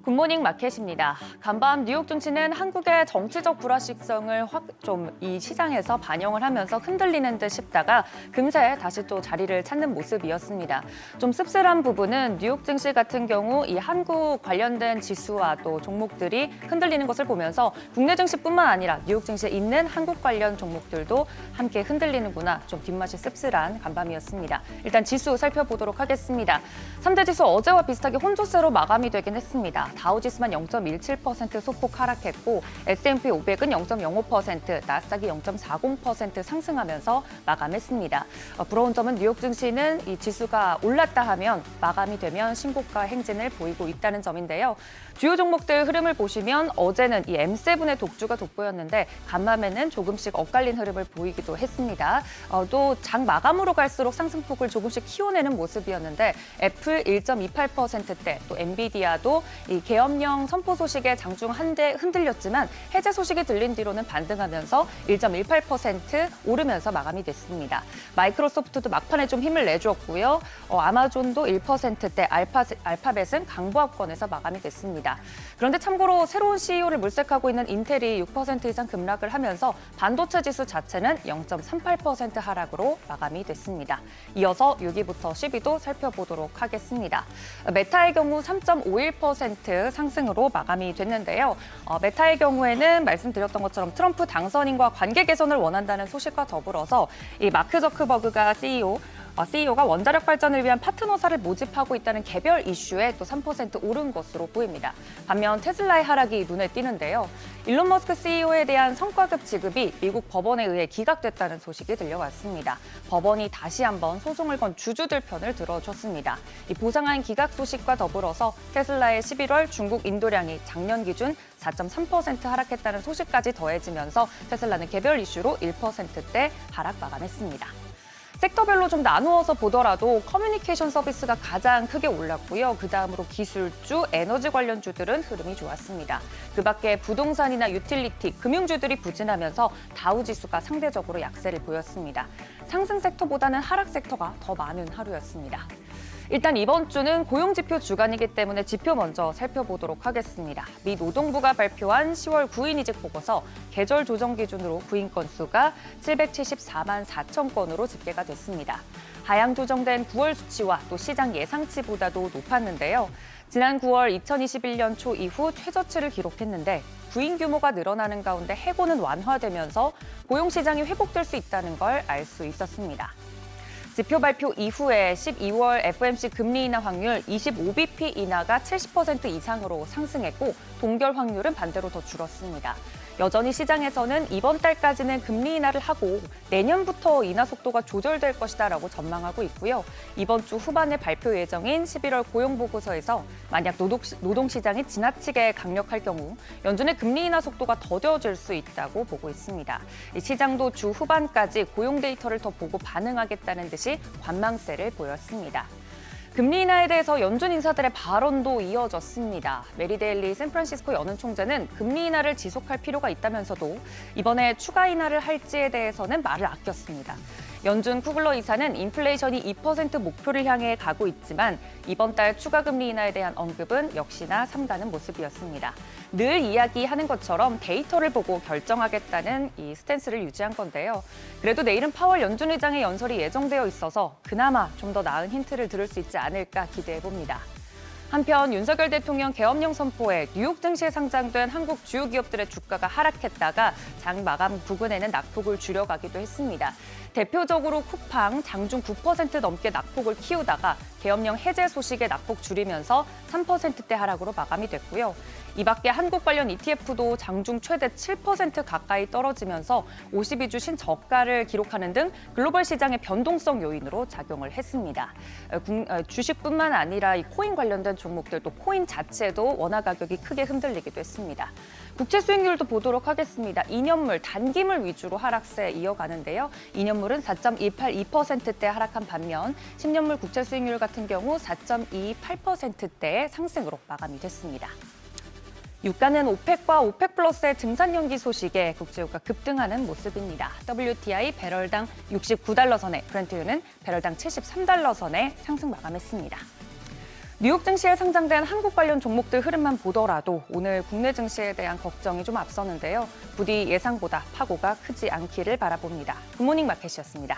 굿모닝 마켓입니다. 간밤 뉴욕 증시는 한국의 정치적 불확실성을 이 시장에서 반영을 하면서 흔들리는 듯 싶다가 금세 다시 또 자리를 찾는 모습이었습니다. 좀 씁쓸한 부분은 뉴욕 증시 같은 경우 이 한국 관련된 지수와 또 종목들이 흔들리는 것을 보면서 국내 증시뿐만 아니라 뉴욕 증시에 있는 한국 관련 종목들도 함께 흔들리는구나, 좀 뒷맛이 씁쓸한 간밤이었습니다. 일단 지수 살펴보도록 하겠습니다. 3대 지수 어제와 비슷하게 혼조세로 마감이 되긴 했습니다. 다우지수만 0.17% 소폭 하락했고 S&P 500은 0.05%, 나스닥이 0.40% 상승하면서 마감했습니다. 부러운 점은 뉴욕 증시는 이 지수가 올랐다 하면 마감이 되면 신고가 행진을 보이고 있다는 점인데요. 주요 종목들 흐름을 보시면 어제는 이 M7의 독주가 돋보였는데 간밤에는 조금씩 엇갈린 흐름을 보이기도 했습니다. 또 장 마감으로 갈수록 상승폭을 조금씩 키워내는 모습이었는데 애플 1.28%대, 또 엔비디아도 이 계엄령 선포 소식에 장중 한데 흔들렸지만 해제 소식이 들린 뒤로는 반등하면서 1.18% 오르면서 마감이 됐습니다. 마이크로소프트도 막판에 좀 힘을 내주었고요. 아마존도 1%대, 알파벳은 강보합권에서 마감이 됐습니다. 그런데 참고로 새로운 CEO를 물색하고 있는 인텔이 6% 이상 급락을 하면서 반도체 지수 자체는 0.38% 하락으로 마감이 됐습니다. 이어서 6위부터 10위도 살펴보도록 하겠습니다. 메타의 경우 3.51% 상승으로 마감이 됐는데요. 메타의 경우에는 말씀드렸던 것처럼 트럼프 당선인과 관계 개선을 원한다는 소식과 더불어서 이 마크 저크버그가 CEO가 원자력 발전을 위한 파트너사를 모집하고 있다는 개별 이슈에 또 3% 오른 것으로 보입니다. 반면 테슬라의 하락이 눈에 띄는데요. 일론 머스크 CEO에 대한 성과급 지급이 미국 법원에 의해 기각됐다는 소식이 들려왔습니다. 법원이 다시 한번 소송을 건 주주들 편을 들어줬습니다. 이 보상안 기각 소식과 더불어서 테슬라의 11월 중국 인도량이 작년 기준 4.3% 하락했다는 소식까지 더해지면서 테슬라는 개별 이슈로 1%대 하락 마감했습니다. 섹터별로 좀 나누어서 보더라도 커뮤니케이션 서비스가 가장 크게 올랐고요. 그 다음으로 기술주, 에너지 관련주들은 흐름이 좋았습니다. 그 밖에 부동산이나 유틸리티, 금융주들이 부진하면서 다우지수가 상대적으로 약세를 보였습니다. 상승 섹터보다는 하락 섹터가 더 많은 하루였습니다. 일단 이번 주는 고용지표 주간이기 때문에 지표 먼저 살펴보도록 하겠습니다. 미 노동부가 발표한 10월 구인 이직 보고서 계절 조정 기준으로 구인 건수가 774만 4천 건으로 집계가 됐습니다. 하향 조정된 9월 수치와 또 시장 예상치보다도 높았는데요. 지난 9월 2021년 초 이후 최저치를 기록했는데 구인 규모가 늘어나는 가운데 해고는 완화되면서 고용 시장이 회복될 수 있다는 걸 알 수 있었습니다. 지표 발표 이후에 12월 FOMC 금리 인하 확률 25bp 인하가 70% 이상으로 상승했고 동결 확률은 반대로 더 줄었습니다. 여전히 시장에서는 이번 달까지는 금리 인하를 하고 내년부터 인하 속도가 조절될 것이다라고 전망하고 있고요. 이번 주 후반에 발표 예정인 11월 고용보고서에서 만약 노동시장이 지나치게 강력할 경우 연준의 금리 인하 속도가 더뎌질 수 있다고 보고 있습니다. 이 시장도 주 후반까지 고용 데이터를 더 보고 반응하겠다는 듯이 관망세를 보였습니다. 금리 인하에 대해서 연준 인사들의 발언도 이어졌습니다. 메리 데일리 샌프란시스코 연은 총재는 금리 인하를 지속할 필요가 있다면서도 이번에 추가 인하를 할지에 대해서는 말을 아꼈습니다. 연준 쿠글러 이사는 인플레이션이 2% 목표를 향해 가고 있지만 이번 달 추가 금리 인하에 대한 언급은 역시나 삼가는 모습이었습니다. 늘 이야기하는 것처럼 데이터를 보고 결정하겠다는 이 스탠스를 유지한 건데요. 그래도 내일은 파월 연준 의장의 연설이 예정되어 있어서 그나마 좀 더 나은 힌트를 들을 수 있지 않을까 기대해봅니다. 한편 윤석열 대통령 계엄령 선포에 뉴욕 증시에 상장된 한국 주요 기업들의 주가가 하락했다가 장 마감 부근에는 낙폭을 줄여가기도 했습니다. 대표적으로 쿠팡 장중 9% 넘게 낙폭을 키우다가 계엄령 해제 소식에 낙폭 줄이면서 3%대 하락으로 마감이 됐고요. 이 밖에 한국 관련 ETF도 장중 최대 7% 가까이 떨어지면서 52주 신저가를 기록하는 등 글로벌 시장의 변동성 요인으로 작용을 했습니다. 주식뿐만 아니라 이 코인 관련된 종목들 또 코인 자체도 원화 가격이 크게 흔들리기도 했습니다. 국채 수익률도 보도록 하겠습니다. 2년물, 단기물 위주로 하락세 이어가는데요. 2년물은 4.182%대 하락한 반면 10년물 국채 수익률 같은 경우 4.28%대의 상승으로 마감이 됐습니다. 유가는 오펙과 오펙 플러스의 증산 연기 소식에 국제유가 급등하는 모습입니다. WTI 배럴당 69달러 선에, 브렌트유는 배럴당 73달러 선에 상승 마감했습니다. 뉴욕 증시에 상장된 한국 관련 종목들 흐름만 보더라도 오늘 국내 증시에 대한 걱정이 좀 앞서는데요. 부디 예상보다 파고가 크지 않기를 바라봅니다. 굿모닝 마켓이었습니다.